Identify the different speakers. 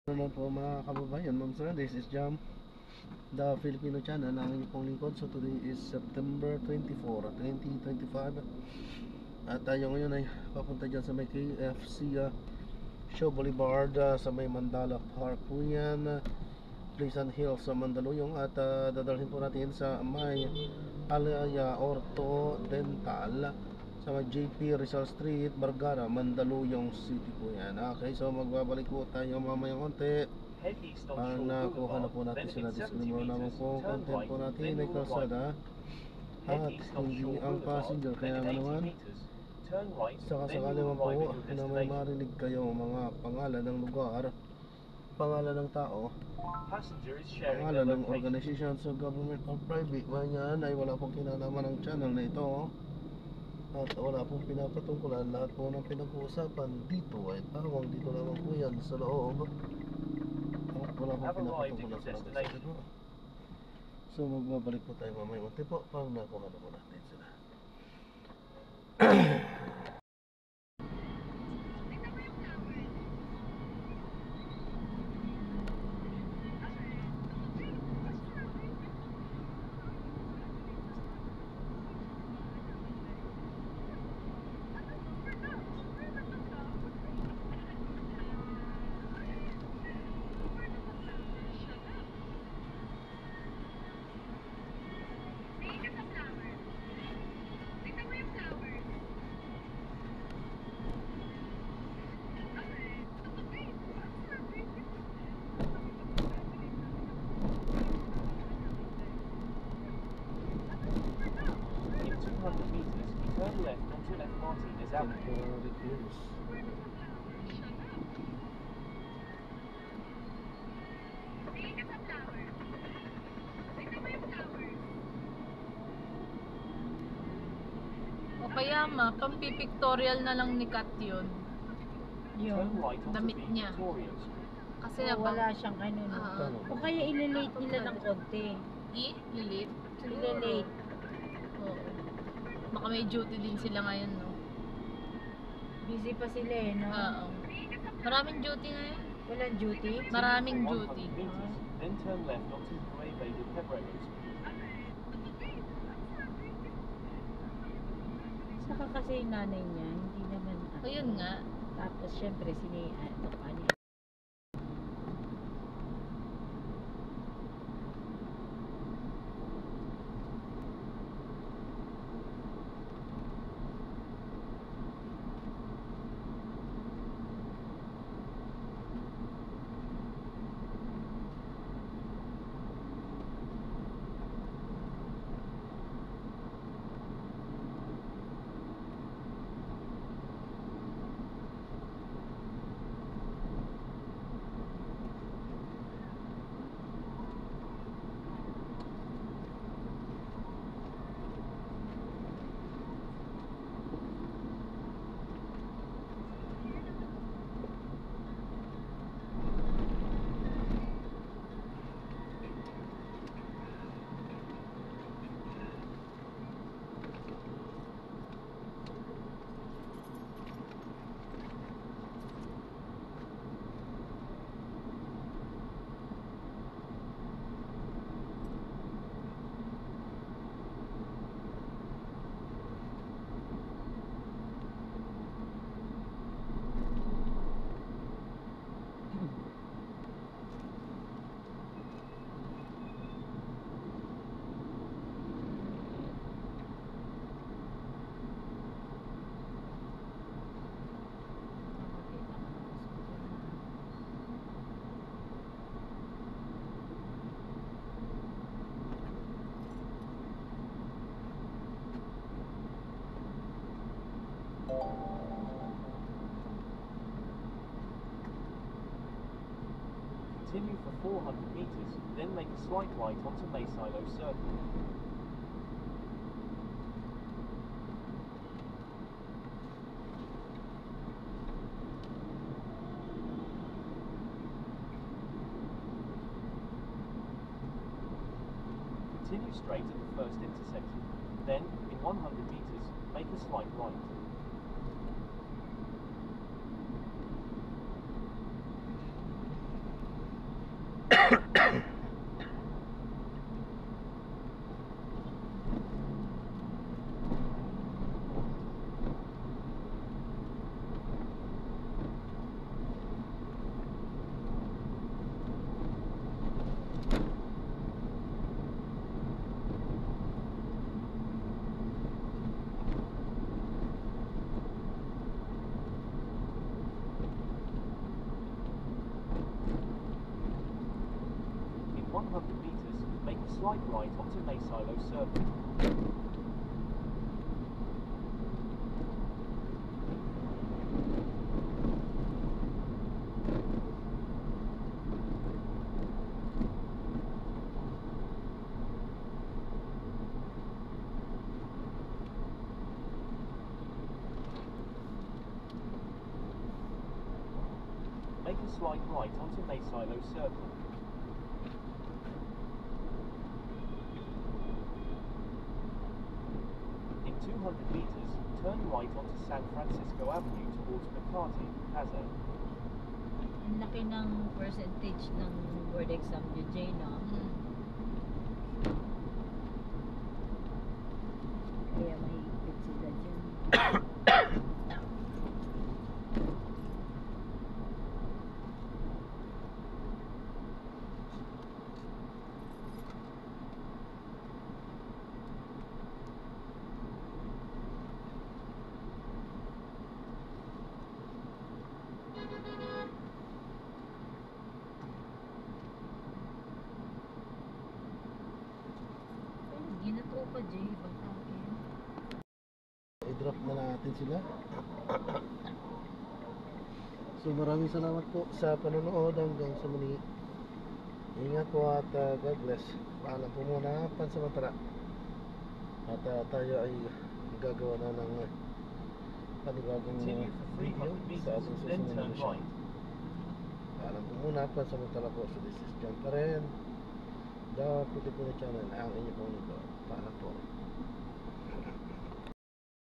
Speaker 1: Naman po mga kababayan, ma'am sir, this is Jam, the Filipino channel ng inyong pong lingkod. So today is September 24, 2025. At tayo ngayon ay papunta dyan sa may KFC Show Boulevard, sa may Mandala Park po yan, Pleasant Hills sa Mandaluyong. At dadalhin po natin sa may Alaya Orto Dental sa may JP Rizal Street, Bargara, Mandaluyong City po yan. Okay, so magbabalik po tayo mamayang konti. Ang nakuha na po natin sila. Disclaimer naman po, content po natin ay kalsada at hindi ang passenger. Kaya nga naman, sakasakali man po na may marinig kayo mga pangalan ng lugar, pangalan ng tao, pangalan ng organization, so government or private, yan ay wala pong kinalaman ng channel na ito. At wala pong pinapatungkulan. Lahat po ng pinag-uusapan dito ay pawang dito naman po yan sa loob. At wala pong pinapatungkulan sa loob. So magbabalik po tayo mamaya unti po pang nakuha na po natin sila.
Speaker 2: Turn left onto F. Martinez Avenue.
Speaker 3: O kaya pampipictorial na lang ni Kat yun. Yung damit niya. Kasi
Speaker 4: wala siyang ano no. O kaya ililate nila ng konti.
Speaker 3: Ililate?
Speaker 4: Ililate.
Speaker 3: Oo. Baka may duty din sila ngayon, no?
Speaker 4: Busy pa sila eh, no?
Speaker 3: Oo. Maraming duty ngayon.
Speaker 4: Walang duty?
Speaker 3: Maraming duty.
Speaker 2: Then turn left onto Nueva de Pedreros.
Speaker 4: Saka kasi yung nanay niya, hindi naman
Speaker 3: Ayun nga.
Speaker 4: Tapos syempre ano pa niya.
Speaker 2: Continue for 400 meters, then make a slight right onto Maysilo Circle. Continue straight at the first intersection. Then, in 100 meters, make a slight right. In 100 meters, make a slight right onto Maysilo Circle. Make a slight right onto Maysilo Circle. In 200 meters, turn right onto San Francisco Avenue towards McCarty, Plaza.
Speaker 4: Ang laki ng percentage ng board exam nyo, Jay, no? Kaya mahigpit sila dyan. Ginato pa, Jay. Basta akin.
Speaker 1: I-drop na natin sila. So maraming salamat po sa panonood hanggang sa muli. Ingat po at God bless. Paalam po muna pansamantala. At tayo ay gagawa na ng panibagong
Speaker 2: Continue for
Speaker 1: video
Speaker 2: 300
Speaker 1: sa
Speaker 2: meters,
Speaker 1: ating
Speaker 2: then
Speaker 1: susunod na
Speaker 2: turn
Speaker 1: siya.
Speaker 2: right.
Speaker 1: Paalam po muna pansamantala po. So this is John pa rin. The Pilipino Channel, ang inyong pong lingkod. Paalam po.